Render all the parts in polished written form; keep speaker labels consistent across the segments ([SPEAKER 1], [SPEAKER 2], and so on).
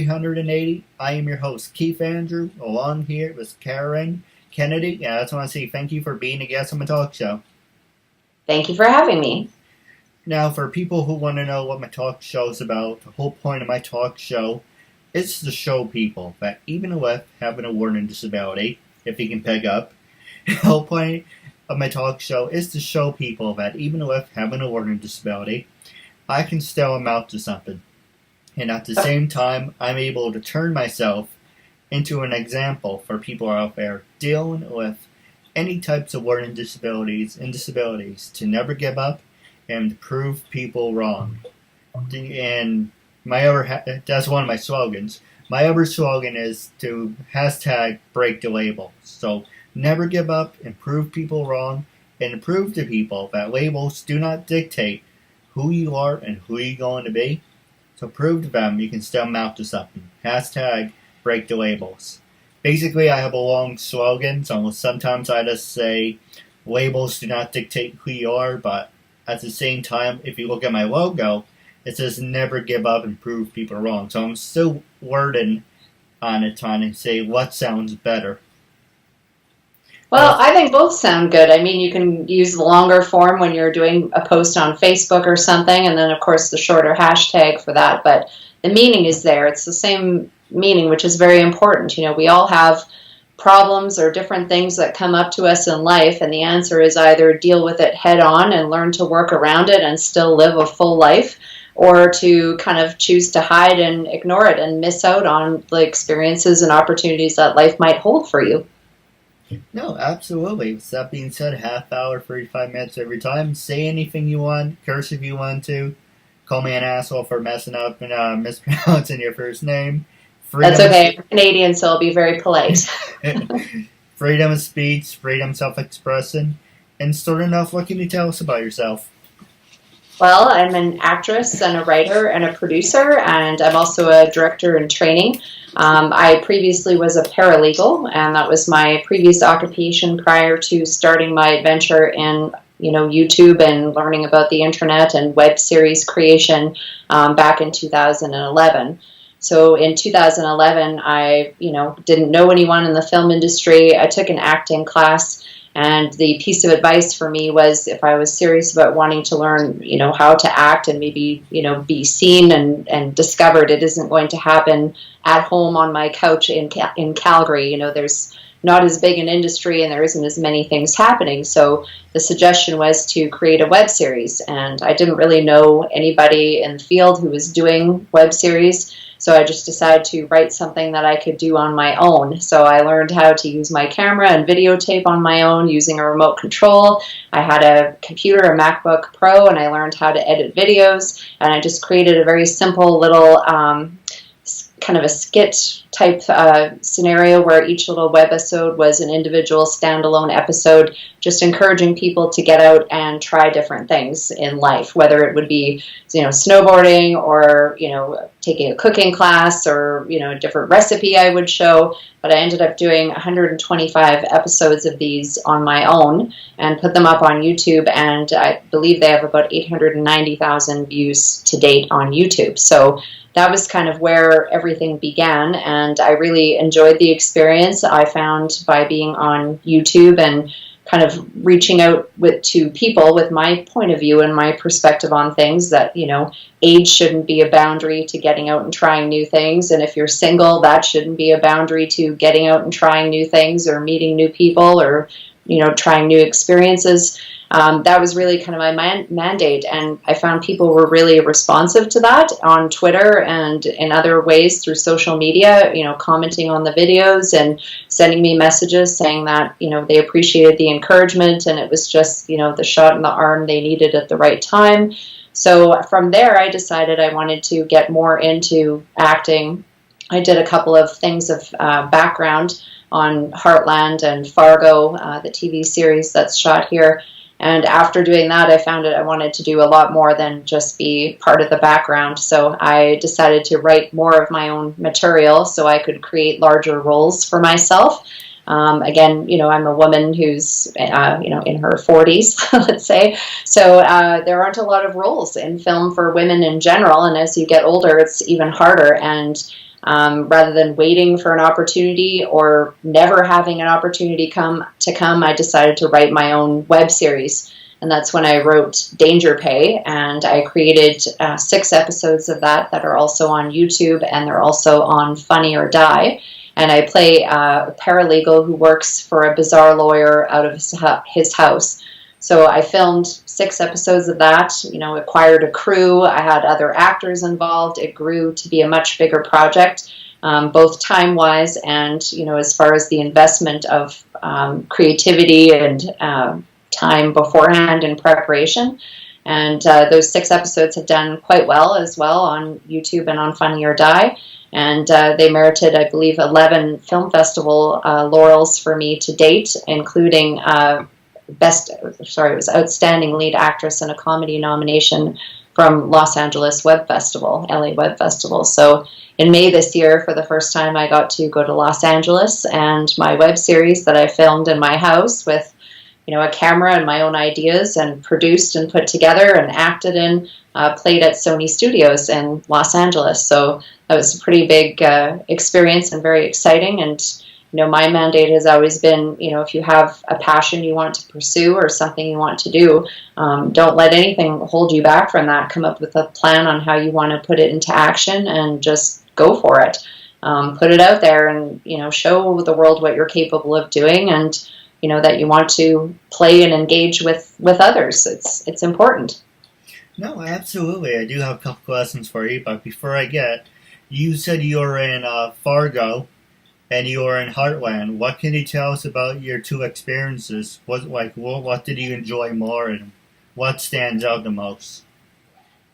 [SPEAKER 1] 380. I am your host, Keith Andrew, along here with Carolyn Kennedy. I just want to say thank you for being a guest on my talk show.
[SPEAKER 2] Thank you for having me.
[SPEAKER 1] Now, for people who want to know what my talk show is about, the whole point of my talk show is to show people that even with having a learning disability, if you can pick up, the whole point of my talk show is to show people that even with having a learning disability, I can still amount to something. And at the same time, I'm able to turn myself into an example for people out there dealing with any types of learning disabilities and disabilities to never give up and prove people wrong. And that's one of my slogans. My other slogan is to hashtag break the label. So never give up and prove people wrong and prove to people that labels do not dictate who you are and who you're going to be. So prove to them you can still amount to something. Hashtag break the labels. Basically, I have a long slogan, so sometimes I just say labels do not dictate who you are, but at the same time, if you look at my logo, it says never give up and prove people wrong. So I'm still wording on it, trying to say what sounds better.
[SPEAKER 2] Well, I think both sound good. I mean, you can use the longer form when you're doing a post on Facebook or something, and then, of course, the shorter hashtag for that. But the meaning is there. It's the same meaning, which is very important. You know, we all have problems or different things that come up to us in life, and the answer is either deal with it head on and learn to work around it and still live a full life, or to kind of choose to hide and ignore it and miss out on the experiences and opportunities that life might hold for you.
[SPEAKER 1] No, absolutely. With that being said, half hour, 35 minutes every time. Say anything you want, curse if you want to. Call me an asshole for messing up and mispronouncing your first name.
[SPEAKER 2] That's okay. I'm Canadian, so I'll be very polite.
[SPEAKER 1] Freedom of speech, freedom of self-expression. And starting off, what can you tell us about yourself?
[SPEAKER 2] Well, I'm an actress and a writer and a producer, and I'm also a director in training. I previously was a paralegal, and that was my previous occupation prior to starting my adventure in YouTube and learning about the internet and web series creation back in 2011. So in 2011, I didn't know anyone in the film industry. I took an acting class. And the piece of advice for me was if I was serious about wanting to learn, how to act and maybe, be seen and discovered, it isn't going to happen at home on my couch in Calgary. There's not as big an industry and there isn't as many things happening. So the suggestion was to create a web series. And I didn't really know anybody in the field who was doing web series. So I just decided to write something that I could do on my own. So I learned how to use my camera and videotape on my own using a remote control. I had a computer, a MacBook Pro, and I learned how to edit videos. And I just created a very simple little kind of a skit type scenario where each little webisode was an individual standalone episode, just encouraging people to get out and try different things in life, whether it would be, snowboarding or, taking a cooking class or, a different recipe I would show. But I ended up doing 125 episodes of these on my own and put them up on YouTube. And I believe they have about 890,000 views to date on YouTube. So that was kind of where everything began, and I really enjoyed the experience I found by being on YouTube and kind of reaching out to people with my point of view and my perspective on things that, age shouldn't be a boundary to getting out and trying new things, and if you're single, that shouldn't be a boundary to getting out and trying new things or meeting new people or, trying new experiences. That was really kind of my mandate, and I found people were really responsive to that on Twitter and in other ways through social media, commenting on the videos and sending me messages saying that, they appreciated the encouragement and it was just, the shot in the arm they needed at the right time. So from there, I decided I wanted to get more into acting. I did a couple of things of background on Heartland and Fargo, the TV series that's shot here. And after doing that, I found I wanted to do a lot more than just be part of the background. So I decided to write more of my own material so I could create larger roles for myself. Again, I'm a woman who's, in her 40s, let's say. So there aren't a lot of roles in film for women in general. And as you get older, it's even harder. And Rather than waiting for an opportunity or never having an opportunity come, I decided to write my own web series. And that's when I wrote Danger Pay, and I created 6 episodes of that are also on YouTube, and they're also on Funny or Die. And I play a paralegal who works for a bizarre lawyer out of his house. So I filmed 6 episodes of that, acquired a crew. I had other actors involved. It grew to be a much bigger project, both time-wise and, as far as the investment of creativity and time beforehand in preparation. And those 6 episodes have done quite well as well on YouTube and on Funny or Die. And they merited, I believe, 11 film festival laurels for me to date, including it was Outstanding Lead Actress in a Comedy nomination from Los Angeles Web Festival, LA Web Festival. So in May this year, for the first time, I got to go to Los Angeles, and my web series that I filmed in my house with a camera and my own ideas and produced and put together and acted in, played at Sony Studios in Los Angeles. So that was a pretty big experience and very exciting. And, my mandate has always been, if you have a passion you want to pursue or something you want to do, don't let anything hold you back from that. Come up with a plan on how you want to put it into action and just go for it. Put it out there and, show the world what you're capable of doing, and that you want to play and engage with others. It's important.
[SPEAKER 1] No, absolutely. I do have a couple questions for you, but before you said you were in Fargo and you were in Heartland. What can you tell us about your 2 experiences? What did you enjoy more, and what stands out the most?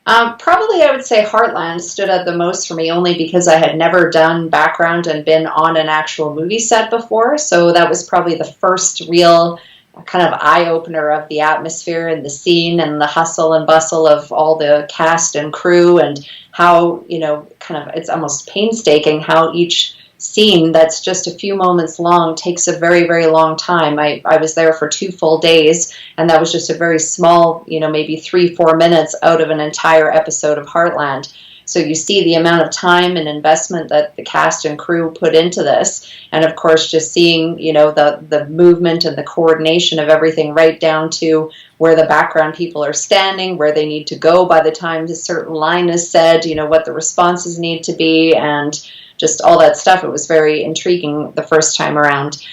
[SPEAKER 2] Probably I would say Heartland stood out the most for me, only because I had never done background and been on an actual movie set before. So that was probably the first real kind of eye-opener of the atmosphere and the scene and the hustle and bustle of all the cast and crew, and how, it's almost painstaking how each scene that's just a few moments long takes a very, very long time. I was there for 2 full days, and that was just a very small, maybe 3-4 minutes out of an entire episode of Heartland. So you see the amount of time and investment that the cast and crew put into this. And of course, just seeing, the movement and the coordination of everything, right down to where the background people are standing, where they need to go by the time a certain line is said, what the responses need to be, and just all that stuff. It was very intriguing the first time around.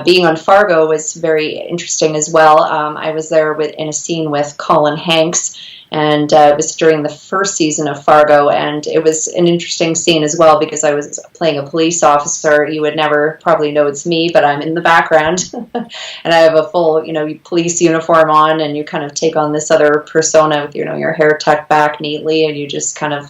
[SPEAKER 2] Being on Fargo was very interesting as well. I was there in a scene with Colin Hanks, and it was during the first season of Fargo, and it was an interesting scene as well because I was playing a police officer. You would never probably know it's me, but I'm in the background, and I have a full, police uniform on, and you kind of take on this other persona with, your hair tucked back neatly, and you just kind of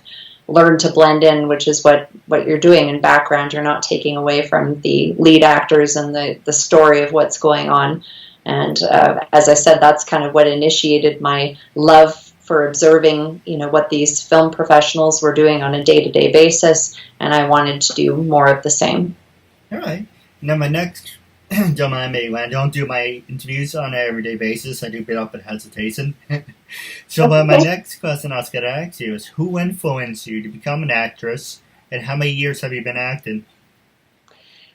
[SPEAKER 2] learn to blend in, which is what you're doing in background. You're not taking away from the lead actors and the story of what's going on. And as I said, that's kind of what initiated my love for observing, what these film professionals were doing on a day-to-day basis, and I wanted to do more of the same.
[SPEAKER 1] All right. Now my next, don't mind me, when I don't do my interviews on an everyday basis, I do get up with hesitation. So my next question I was going to ask you is, who influenced you to become an actress, and how many years have you been acting?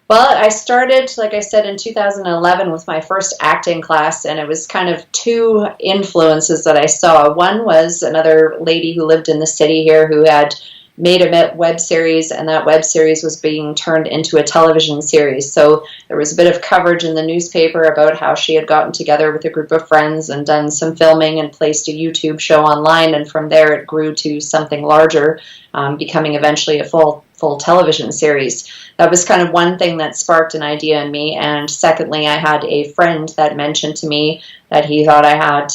[SPEAKER 2] Well, I started, like I said, in 2011 with my first acting class, and it was kind of 2 influences that I saw. One was another lady who lived in the city here who had made a web series, and that web series was being turned into a television series. So there was a bit of coverage in the newspaper about how she had gotten together with a group of friends and done some filming and placed a YouTube show online, and from there it grew to something larger, becoming eventually a full television series. That was kind of one thing that sparked an idea in me. And secondly, I had a friend that mentioned to me that he thought I had,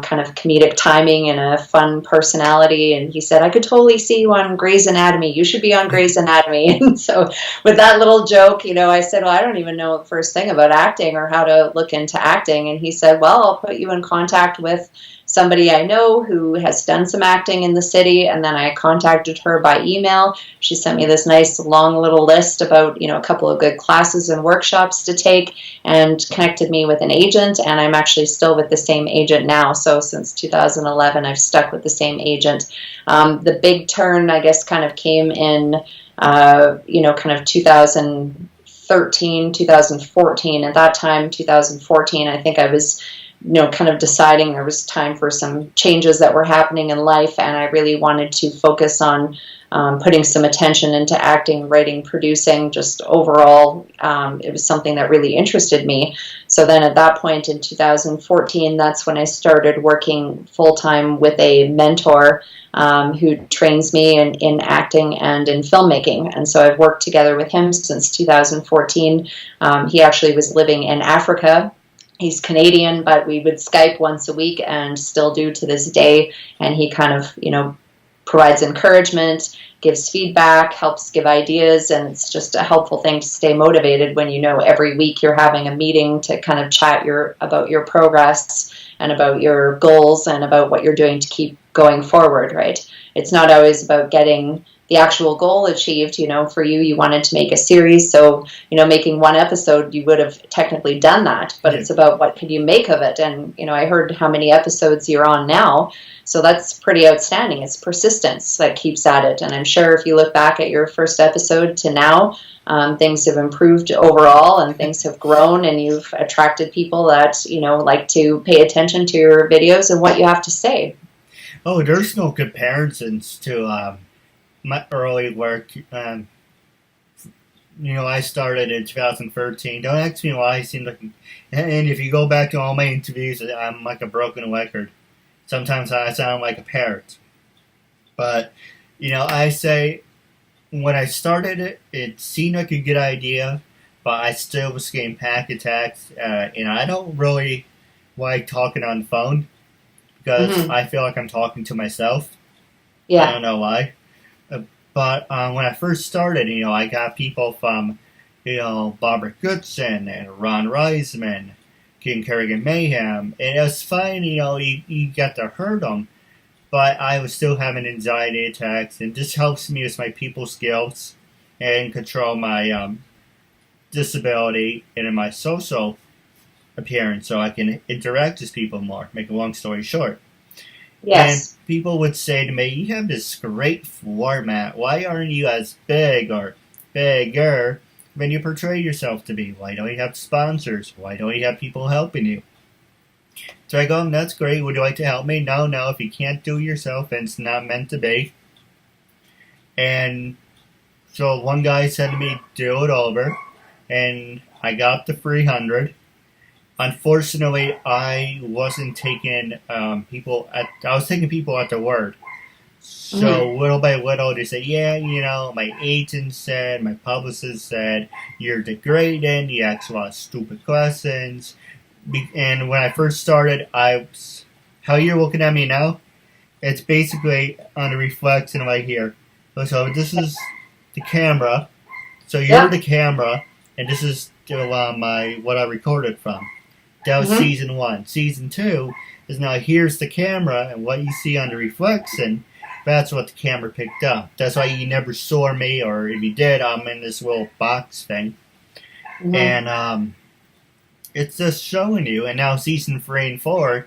[SPEAKER 2] kind of comedic timing and a fun personality. And he said, I could totally see you on Grey's Anatomy. You should be on Grey's Anatomy. And so with that little joke, I said, well, I don't even know the first thing about acting or how to look into acting. And he said, well, I'll put you in contact with somebody I know who has done some acting in the city. And then I contacted her by email. She sent me this nice long little list about, a couple of good classes and workshops to take, and connected me with an agent. And I'm actually still with the same agent now. So since 2011, I've stuck with the same agent. The big turn, I guess, kind of came in kind of 2013, 2014. At that time, 2014, I think I was, kind of deciding there was time for some changes that were happening in life, and I really wanted to focus on putting some attention into acting, writing, producing, just overall. It was something that really interested me. So then at that point in 2014, that's when I started working full-time with a mentor who trains me in acting and in filmmaking. And so I've worked together with him since 2014. He actually was living in Africa. He's Canadian, but we would Skype once a week and still do to this day. And he kind of, provides encouragement, gives feedback, helps give ideas, and it's just a helpful thing to stay motivated when every week you're having a meeting to kind of chat about your progress and about your goals and about what you're doing to keep going forward, right? It's not always about getting the actual goal achieved. For you wanted to make a series, so making one episode, you would have technically done that, but it's about what could you make of it. And I heard how many episodes you're on now, so that's pretty outstanding. It's persistence that keeps at it, and I'm sure if you look back at your first episode to now, things have improved overall and things have grown, and you've attracted people that like to pay attention to your videos and what you have to say.
[SPEAKER 1] Oh, there's no comparisons to my early work. I started in 2013. Don't ask me why I seem like... And if you go back to all my interviews, I'm like a broken record. Sometimes I sound like a parrot. But, I say, when I started it seemed like a good idea, but I still was getting panic attacks. I don't really like talking on the phone, because I feel like I'm talking to myself.
[SPEAKER 2] Yeah.
[SPEAKER 1] I don't know why. But when I first started, I got people from, Barbara Goodson and Ron Reisman, King Kerrigan Mayhem, and it was fine, you get to hear them, but I was still having anxiety attacks, and this helps me with my people skills and control my disability and in my social appearance, so I can interact with people more, make a long story short.
[SPEAKER 2] Yes.
[SPEAKER 1] And people would say to me, you have this great format. Why aren't you as big or bigger when you portray yourself to be? Why don't you have sponsors? Why don't you have people helping you? So I go, that's great. Would you like to help me? No. If you can't do it yourself, and it's not meant to be. And so one guy said to me, do it over. And I got the 300. Unfortunately, I wasn't taking I was taking people at their word. So little by little, they say, my agent said, my publicist said, you're degrading, you ask a lot of stupid questions. And when I first started, how you're looking at me now, it's basically on the reflection right here. So this is the camera. So you're the camera, and this is what I recorded from. That was season 1. Season 2 is now here's the camera, and what you see on the reflection, that's what the camera picked up. That's why you never saw me, or if you did, I'm in this little box thing. And it's just showing you. And now season 3 and 4,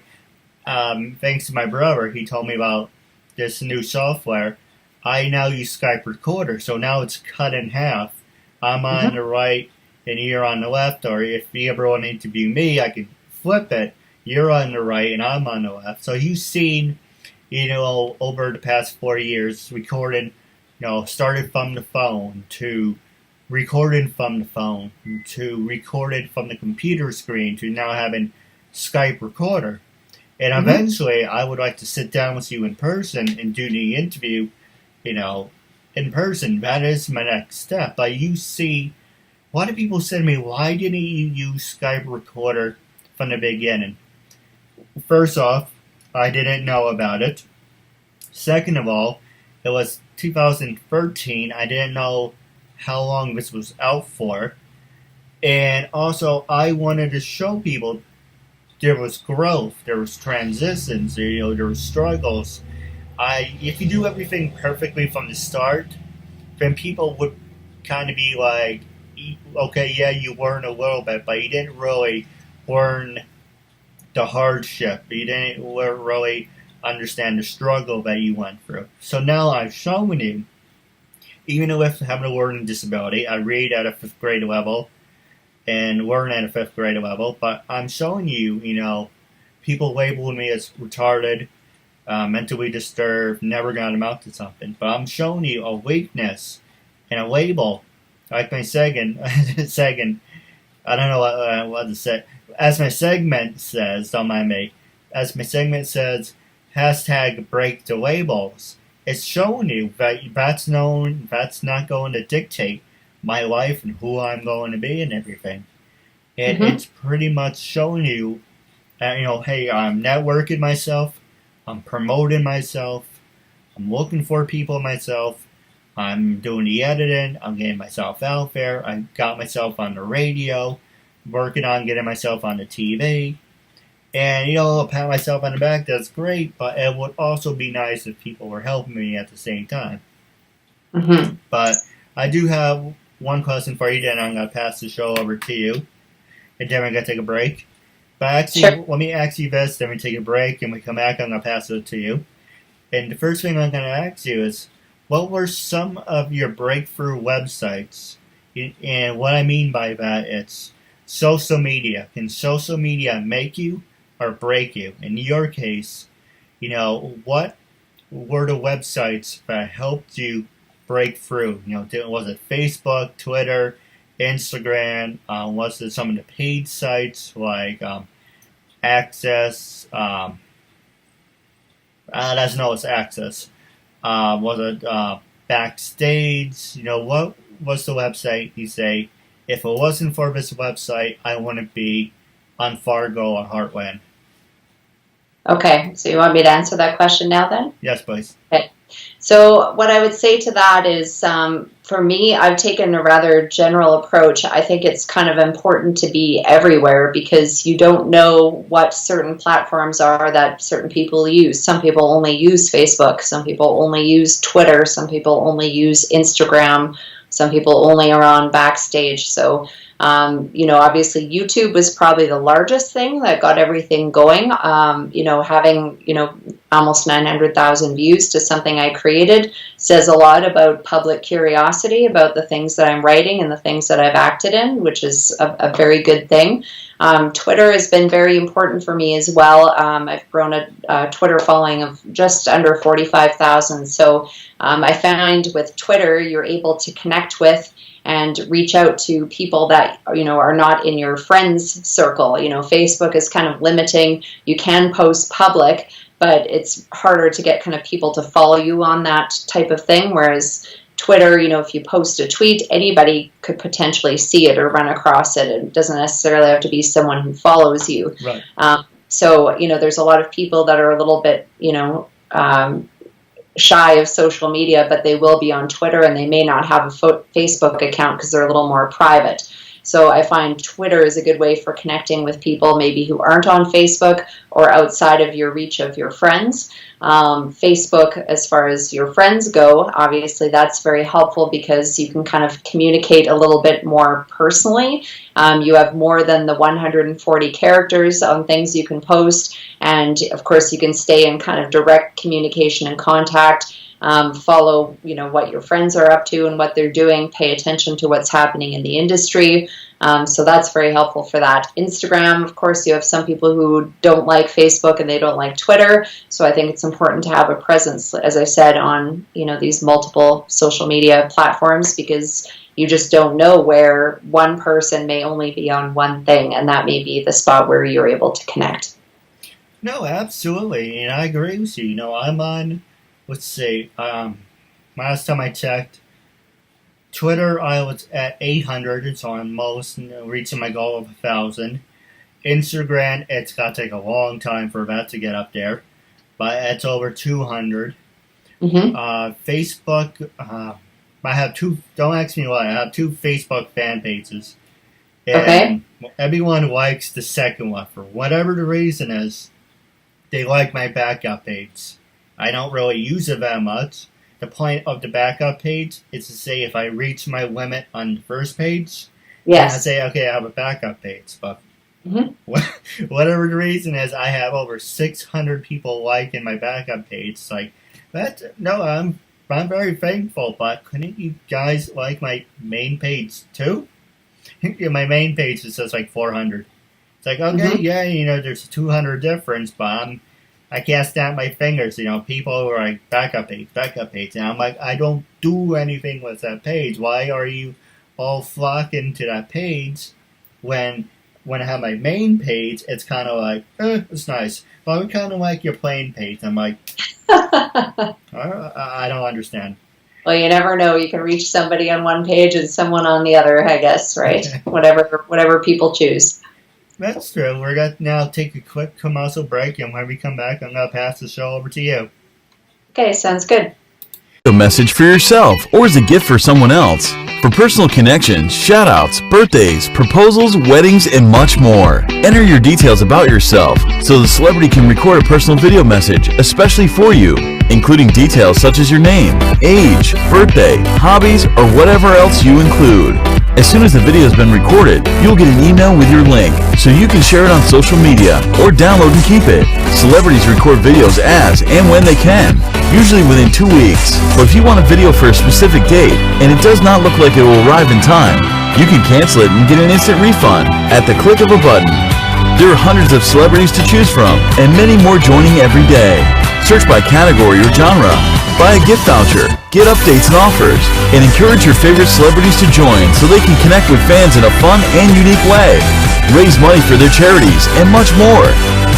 [SPEAKER 1] thanks to my brother, he told me about this new software. I now use Skype Recorder, so now it's cut in half. I'm on the right, and you're on the left, or if you ever want to interview me, I can flip it. You're on the right, and I'm on the left. So you've seen, over the past 4 years, recorded, started from the phone, to recorded from the phone, to recorded from the computer screen, to now having Skype Recorder. And eventually, I would like to sit down with you in person and do the interview, in person. That is my next step. But you see... A lot of people said to me, why didn't you use Skype Recorder from the beginning? First off, I didn't know about it. Second of all, it was 2013. I didn't know how long this was out for. And also, I wanted to show people there was growth, there was transitions, there were struggles. If you do everything perfectly from the start, then people would kind of be like, okay, yeah, you learn a little bit, but you didn't really learn the hardship. You didn't really understand the struggle that you went through. So now I've shown you even with having a learning disability, I read at a 5th grade level and learn at a 5th grade level, but I'm showing you, people labeling me as retarded, mentally disturbed, never gonna amount to something. But I'm showing you a weakness and a label, like my second, I don't know what to say. As my segment says, don't mind me, as my segment says, hashtag break the labels. It's showing you that that's not going to dictate my life and who I'm going to be and everything. And it's pretty much showing you, hey, I'm networking myself, I'm promoting myself, I'm looking for people myself, I'm doing the editing, I'm getting myself out there, I got myself on the radio, working on getting myself on the TV. And, I'll pat myself on the back, that's great, but it would also be nice if people were helping me at the same time. But I do have one question for you, then I'm going to pass the show over to you. And then we're going to take a break. But actually, let me ask you this, then we take a break, and we come back, I'm going to pass it to you. And the first thing I'm going to ask you is, what were some of your breakthrough websites? And what I mean by that, it's social media. Can social media make you or break you? In your case, what were the websites that helped you break through? Was it Facebook, Twitter, Instagram? Was it some of the paid sites like Access? That's no, it's Access. Was it Backstage? What was the website you say, if it wasn't for this website, I wouldn't be on Fargo or Heartland?
[SPEAKER 2] Okay, so you want me to answer that question now then?
[SPEAKER 1] Yes, please.
[SPEAKER 2] Okay. So what I would say to that is, for me, I've taken a rather general approach. I think it's kind of important to be everywhere because you don't know what certain platforms are that certain people use. Some people only use Facebook. Some people only use Twitter. Some people only use Instagram. Some people only are on Backstage. So, obviously YouTube was probably the largest thing that got everything going. Having, almost 900,000 views to something I created says a lot about public curiosity about the things that I'm writing and the things that I've acted in, which is a very good thing. Twitter has been very important for me as well. I've grown a Twitter following of just under 45,000. So I find with Twitter, you're able to connect with and reach out to people that, are not in your friends circle. Facebook is kind of limiting. You can post public, but it's harder to get kind of people to follow you on that type of thing. Whereas Twitter, if you post a tweet, anybody could potentially see it or run across it. It doesn't necessarily have to be someone who follows you.
[SPEAKER 1] Right.
[SPEAKER 2] So, there's a lot of people that are a little bit, shy of social media, but they will be on Twitter and they may not have a Facebook account because they're a little more private. So I find Twitter is a good way for connecting with people maybe who aren't on Facebook or outside of your reach of your friends. Facebook, as far as your friends go, obviously that's very helpful because you can kind of communicate a little bit more personally. You have more than the 140 characters on things you can post. And of course, you can stay in kind of direct communication and contact. Follow, what your friends are up to and what they're doing. Pay attention to what's happening in the industry. So that's very helpful for that. Instagram, of course, you have some people who don't like Facebook and they don't like Twitter. So I think it's important to have a presence, as I said, on, these multiple social media platforms because you just don't know where one person may only be on one thing, and that may be the spot where you're able to connect.
[SPEAKER 1] No, absolutely. And I agree with you. I'm on, let's see, last time I checked, Twitter, I was at 800, so I'm almost reaching my goal of 1,000. Instagram, it's got to take a long time for that to get up there, but it's over 200. Facebook, I have two, don't ask me why, I have 2 Facebook fan pages. And everyone likes the second one. For whatever the reason is, they like my backup page. I don't really use it that much. The point of the backup page is to say if I reach my limit on the first page, I say, okay, I have a backup page. But whatever the reason is, I have over 600 people liking my backup page. It's like, I'm very thankful, but couldn't you guys like my main page too? Yeah, my main page is just like 400. It's like, okay, yeah, there's a 200 difference, but I can't snap my fingers. People are like, backup page. And I'm like, I don't do anything with that page. Why are you all flocking to that page when I have my main page, it's kind of like, it's nice. But I kind of like your plain page. I'm like, I don't understand.
[SPEAKER 2] Well, you never know. You can reach somebody on one page and someone on the other, I guess, right? Whatever people choose.
[SPEAKER 1] That's true. We're going to now take a quick commercial break, and when we come back, I'm going to pass the show over to you.
[SPEAKER 2] Okay, sounds good.
[SPEAKER 3] A message for yourself or as a gift for someone else. For personal connections, shout-outs, birthdays, proposals, weddings, and much more. Enter your details about yourself so the celebrity can record a personal video message especially for you, including details such as your name, age, birthday, hobbies, or whatever else you include. As soon as the video has been recorded, you'll get an email with your link so you can share it on social media or download and keep it. Celebrities record videos as and when they can, usually within 2 weeks. But if you want a video for a specific date and it does not look like it will arrive in time, you can cancel it and get an instant refund at the click of a button. There are hundreds of celebrities to choose from and many more joining every day. Search by category or genre, buy a gift voucher, get updates and offers, and encourage your favorite celebrities to join so they can connect with fans in a fun and unique way. Raise money for their charities and much more.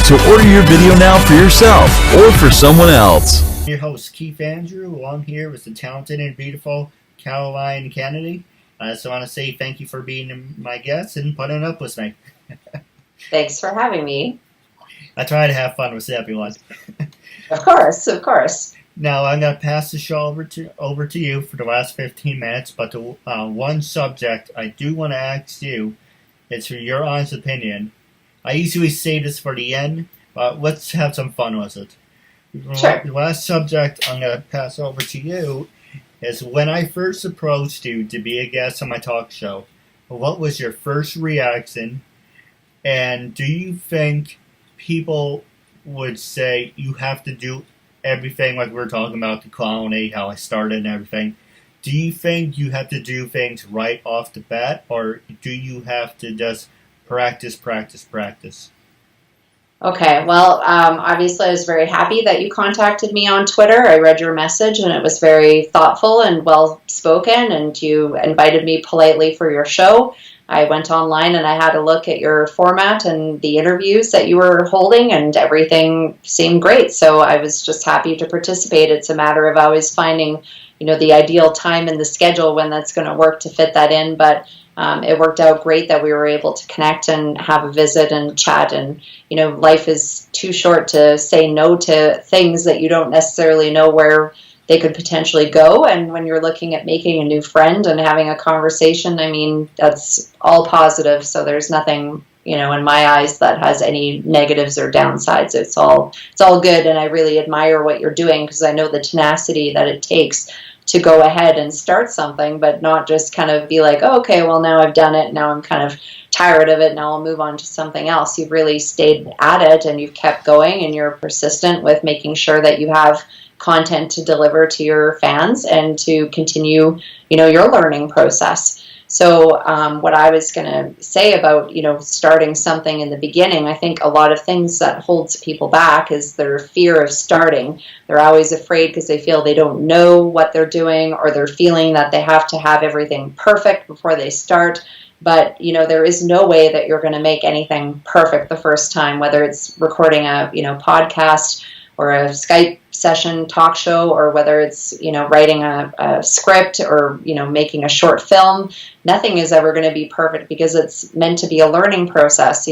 [SPEAKER 3] So order your video now for yourself or for someone else.
[SPEAKER 1] Your host, Keith Andrew, along here with the talented and beautiful Carolyn Kennedy. I just want to say thank you for being my guest and putting up with me.
[SPEAKER 2] Thanks for having me.
[SPEAKER 1] I try to have fun with everyone.
[SPEAKER 2] Of course.
[SPEAKER 1] Now I'm going to pass the show over to you for the last 15 minutes, but the one subject I do want to ask you is for your honest opinion. I usually say this for the end, but let's have some fun with it.
[SPEAKER 2] Sure.
[SPEAKER 1] The last subject I'm going to pass over to you is when I first approached you to be a guest on my talk show, what was your first reaction? And do you think people would say you have to do everything like we were talking about the colony, how I started and everything? Do you think you have to do things right off the bat, or do you have to just practice?
[SPEAKER 2] Okay, well, obviously I was very happy that you contacted me on Twitter. I read your message and it was very thoughtful and well spoken, and you invited me politely for your show. I went online and I had a look at your format and the interviews that you were holding, and everything seemed great. So I was just happy to participate. It's a matter of always finding, the ideal time in the schedule when that's going to work to fit that in. But it worked out great that we were able to connect and have a visit and chat. And, life is too short to say no to things that you don't necessarily know where they could potentially go. And when you're looking at making a new friend and having a conversation, I mean, that's all positive. So there's nothing, in my eyes that has any negatives or downsides. It's all good. And I really admire what you're doing, because I know the tenacity that it takes to go ahead and start something, but not just kind of be like, oh, okay, well, now I've done it. Now I'm kind of tired of it. Now I'll move on to something else. You've really stayed at it and you've kept going, and you're persistent with making sure that you have content to deliver to your fans and to continue, your learning process. So what I was going to say about, starting something in the beginning, I think a lot of things that holds people back is their fear of starting. They're always afraid because they feel they don't know what they're doing, or they're feeling that they have to have everything perfect before they start. But, there is no way that you're going to make anything perfect the first time, whether it's recording a, podcast or a Skype session talk show, or whether it's, writing a script or, making a short film. Nothing is ever going to be perfect because it's meant to be a learning process.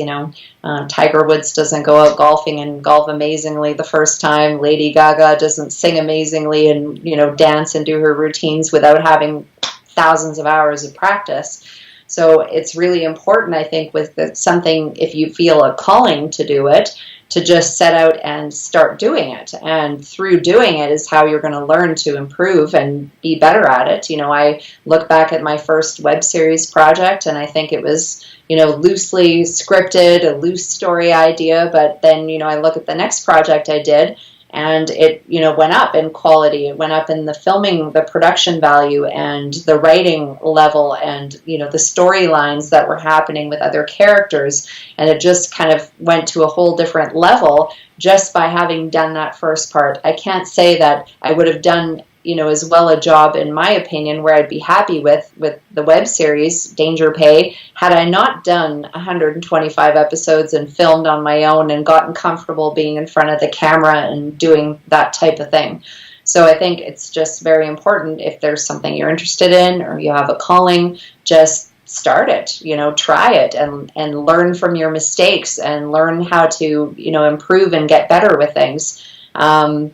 [SPEAKER 2] Tiger Woods doesn't go out golfing and golf amazingly the first time. Lady Gaga doesn't sing amazingly and, dance and do her routines without having thousands of hours of practice. So it's really important, I think, with something, if you feel a calling to do it, to just set out and start doing it. And through doing it is how you're going to learn to improve and be better at it. I look back at my first web series project, and I think it was, loosely scripted, a loose story idea. But then, I look at the next project I did, and it, went up in quality. It went up in the filming, the production value, and the writing level, and the storylines that were happening with other characters, and it just kind of went to a whole different level just by having done that first part. I can't say that I would have done as well a job, in my opinion, where I'd be happy with the web series Danger Pay, had I not done 125 episodes and filmed on my own and gotten comfortable being in front of the camera and doing that type of thing. So I think it's just very important, if there's something you're interested in or you have a calling, just start it, try it and learn from your mistakes and learn how to, improve and get better with things. I'm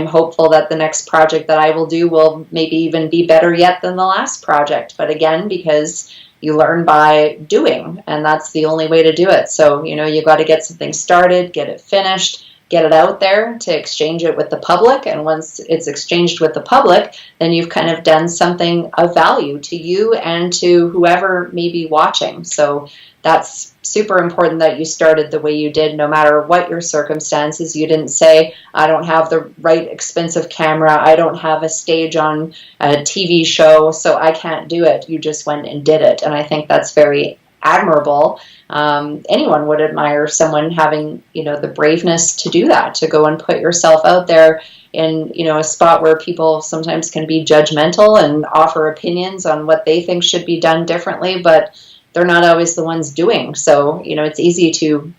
[SPEAKER 2] hopeful that the next project that I will do will maybe even be better yet than the last project. But again, because you learn by doing, and that's the only way to do it. So, you got to get something started, get it finished, get it out there to exchange it with the public. And once it's exchanged with the public, then you've kind of done something of value to you and to whoever may be watching. So that's super important that you started the way you did, no matter what your circumstances. You didn't say, I don't have the right expensive camera, I don't have a stage on a TV show, so I can't do it. You just went and did it. And I think that's very admirable. Anyone would admire someone having, the braveness to do that, to go and put yourself out there in, a spot where people sometimes can be judgmental and offer opinions on what they think should be done differently, but they're not always the ones doing. So, it's easy to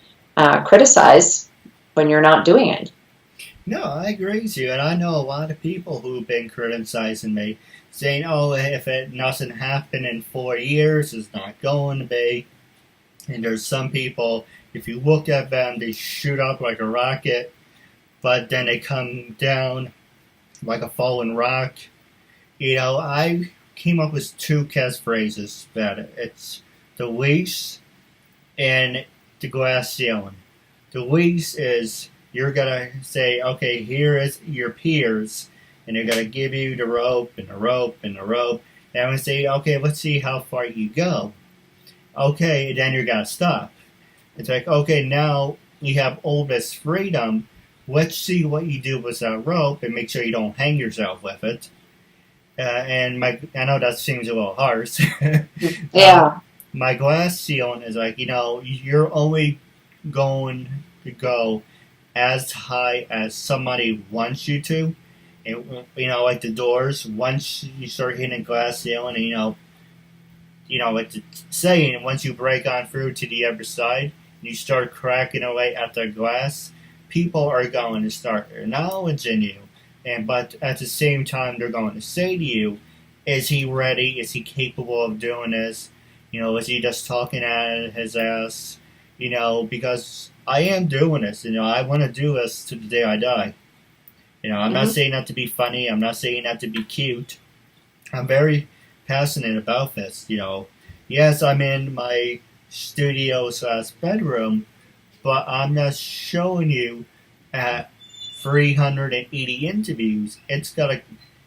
[SPEAKER 2] criticize when you're not doing it.
[SPEAKER 1] No, I agree with you. And I know a lot of people who've been criticizing me, saying, oh, if it doesn't happen in 4 years, it's not going to be. And there's some people, if you look at them, they shoot up like a rocket, but then they come down like a fallen rock. I came up with 2 catchphrases that it's the lease and the glass ceiling. The lease is, you're going to say, okay, here is your peers, and they're going to give you the rope and the rope and the rope. And I'm going to say, okay, let's see how far you go. Okay, then you're going to stop. It's like, okay, now you have all this freedom. Let's see what you do with that rope and make sure you don't hang yourself with it. I know that seems a little harsh.
[SPEAKER 2] Yeah.
[SPEAKER 1] My glass ceiling is like, you're only going to go as high as somebody wants you to. And, like the doors, once you start hitting glass ceiling, and, like the saying, once you break on through to the other side, and you start cracking away at the glass, people are going to start acknowledging you. But at the same time, they're going to say to you, is he ready? Is he capable of doing this? Is he just talking at his ass? Because I am doing this. I want to do this to the day I die. I'm not saying that to be funny. I'm not saying that to be cute. I'm very passionate about this. Yes, I'm in my studio/bedroom, but I'm not showing you at 380 interviews. It's got to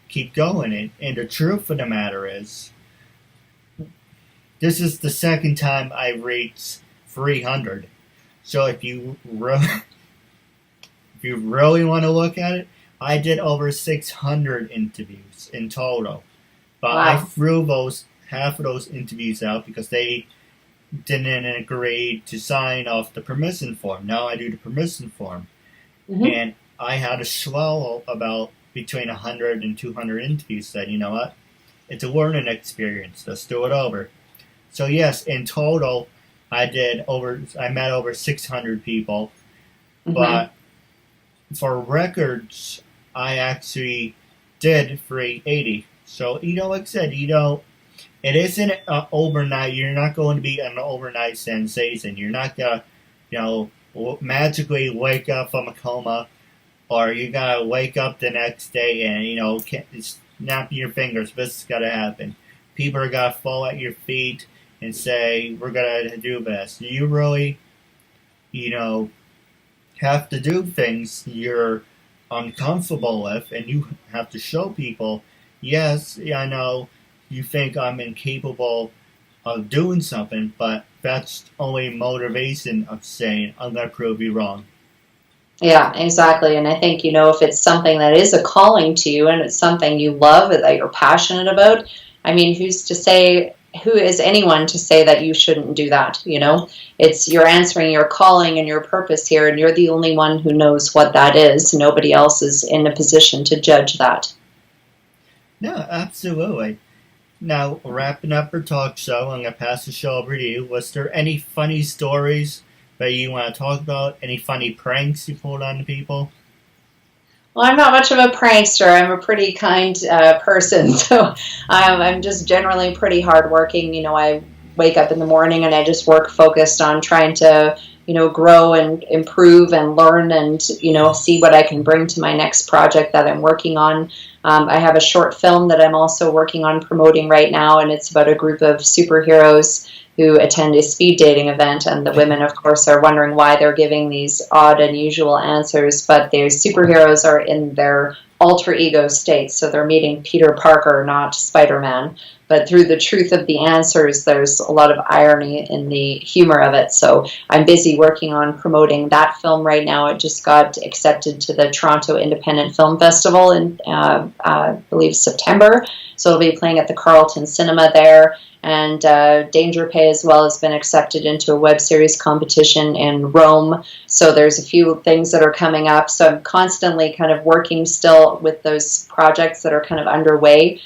[SPEAKER 1] keep going. And the truth of the matter is, this is the second time I reached 300. So if you really want to look at it, I did over 600 interviews in total. But wow. I threw half of those interviews out because they didn't agree to sign off the permission form. Now I do the permission form. Mm-hmm. And I had to swallow about between 100 and 200 interviews. Said, you know what? It's a learning experience. Let's do it over. So yes, in total, I met over 600 people. Mm-hmm. But for records, I actually did 380. So, like I said, it isn't overnight. You're not going to be an overnight sensation. You're not going to, magically wake up from a coma, or you got to wake up the next day and, snap your fingers. This is going to happen. People are going to fall at your feet and say, we're going to do this. You really, have to do things you're uncomfortable with, and you have to show people, yes, I know you think I'm incapable of doing something, but that's only motivation of saying, I'm going to prove you wrong.
[SPEAKER 2] Yeah, exactly. And I think, if it's something that is a calling to you and it's something you love that you're passionate about, I mean, who is anyone to say that you shouldn't do that? It's you're answering your calling and your purpose here, and you're the only one who knows what that is. Nobody else is in a position to judge that.
[SPEAKER 1] No, absolutely. Now, wrapping up our talk show, I'm going to pass the show over to you. Was there any funny stories that you want to talk about? Any funny pranks you pulled on the people?
[SPEAKER 2] Well, I'm not much of a prankster. I'm a pretty kind person, so I'm just generally pretty hardworking. I wake up in the morning and I just work focused on trying to, grow and improve and learn and, see what I can bring to my next project that I'm working on. I have a short film that I'm also working on promoting right now, and it's about a group of superheroes who attend a speed dating event, and the women, of course, are wondering why they're giving these odd, unusual answers, but their superheroes are in their alter ego states, so they're meeting Peter Parker, not Spider-Man. But through the truth of the answers, there's a lot of irony in the humor of it. So I'm busy working on promoting that film right now. It just got accepted to the Toronto Independent Film Festival in, I believe, September. So it'll be playing at the Carlton Cinema there. And Danger Pay as well has been accepted into a web series competition in Rome. So there's a few things that are coming up. So I'm constantly kind of working still with those projects that are kind of underway.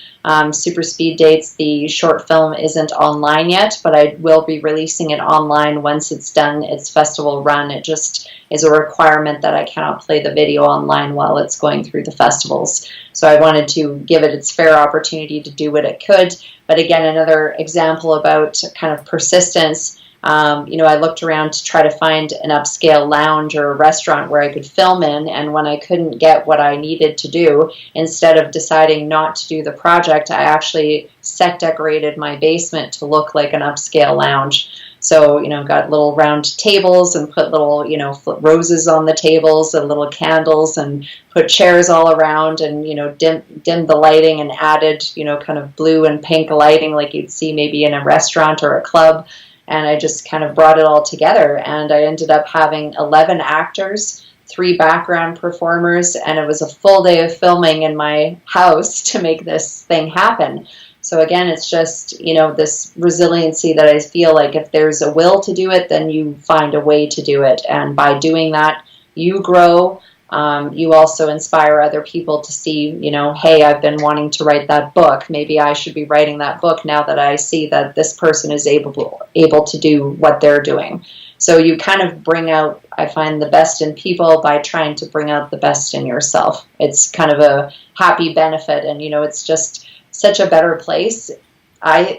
[SPEAKER 2] Super Speed Dates, the short film, isn't online yet, but I will be releasing it online once it's done its festival run. It just is a requirement that I cannot play the video online while it's going through the festivals. So I wanted to give it its fair opportunity to do what it could. But again, another example about kind of persistence. I looked around to try to find an upscale lounge or a restaurant where I could film in, and when I couldn't get what I needed to do, instead of deciding not to do the project, I actually set decorated my basement to look like an upscale lounge. So, got little round tables and put little, roses on the tables and little candles and put chairs all around and, dimmed the lighting and added, kind of blue and pink lighting like you'd see maybe in a restaurant or a club. And I just kind of brought it all together, and I ended up having 11 actors, 3 background performers, and it was a full day of filming in my house to make this thing happen. So again, it's just, this resiliency that I feel like if there's a will to do it, then you find a way to do it. And by doing that, you grow. You also inspire other people to see, hey, I've been wanting to write that book. Maybe I should be writing that book now that I see that this person is able to do what they're doing. So you kind of bring out, I find, the best in people by trying to bring out the best in yourself. It's kind of a happy benefit, and, it's just such a better place,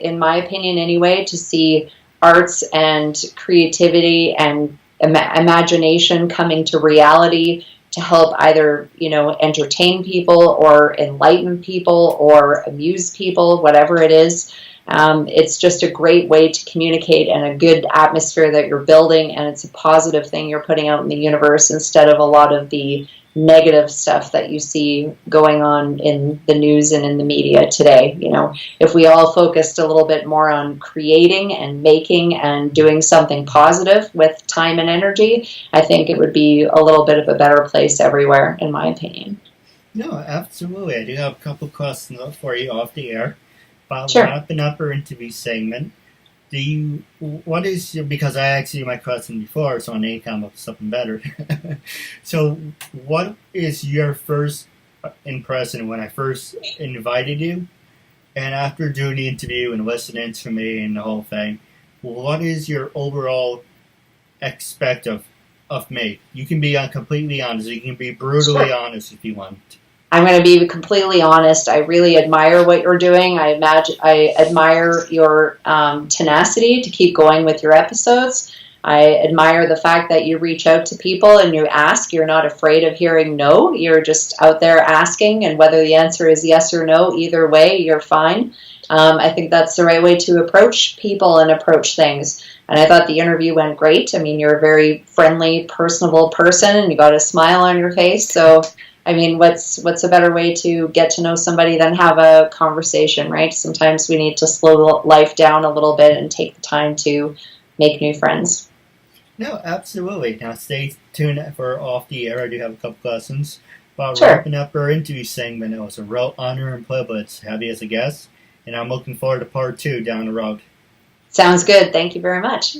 [SPEAKER 2] in my opinion anyway, to see arts and creativity and imagination coming to reality to help either, entertain people or enlighten people or amuse people, whatever it is. It's just a great way to communicate and a good atmosphere that you're building, and it's a positive thing you're putting out in the universe instead of a lot of the negative stuff that you see going on in the news and in the media today. If we all focused a little bit more on creating and making and doing something positive with time and energy, I think it would be a little bit of a better place everywhere, in my opinion.
[SPEAKER 1] No, absolutely. I do have a couple questions for you off the air. About
[SPEAKER 2] Sure.
[SPEAKER 1] Wrapping up our interview segment, because I asked you my question before, so I need to come up with something better. So, what is your first impression when I first invited you? And after doing the interview and listening to me and the whole thing, what is your overall expect of me? You can be completely honest. You can be brutally honest if you want.
[SPEAKER 2] I'm going to be completely honest. I really admire what you're doing. I admire your tenacity to keep going with your episodes. I admire the fact that you reach out to people and you ask. You're not afraid of hearing no. You're just out there asking, and whether the answer is yes or no, either way, you're fine. I think that's the right way to approach people and approach things. And I thought the interview went great. I mean, you're a very friendly, personable person, and you got a smile on your face. So, I mean, what's a better way to get to know somebody than have a conversation, right? Sometimes we need to slow life down a little bit and take the time to make new friends.
[SPEAKER 1] No, absolutely. Now stay tuned for Off the Air. I do have a couple questions. About
[SPEAKER 2] Sure.
[SPEAKER 1] wrapping up our interview segment, it was a real honor and privilege to have you as a guest, and I'm looking forward to part 2 down the road.
[SPEAKER 2] Sounds good. Thank you very much.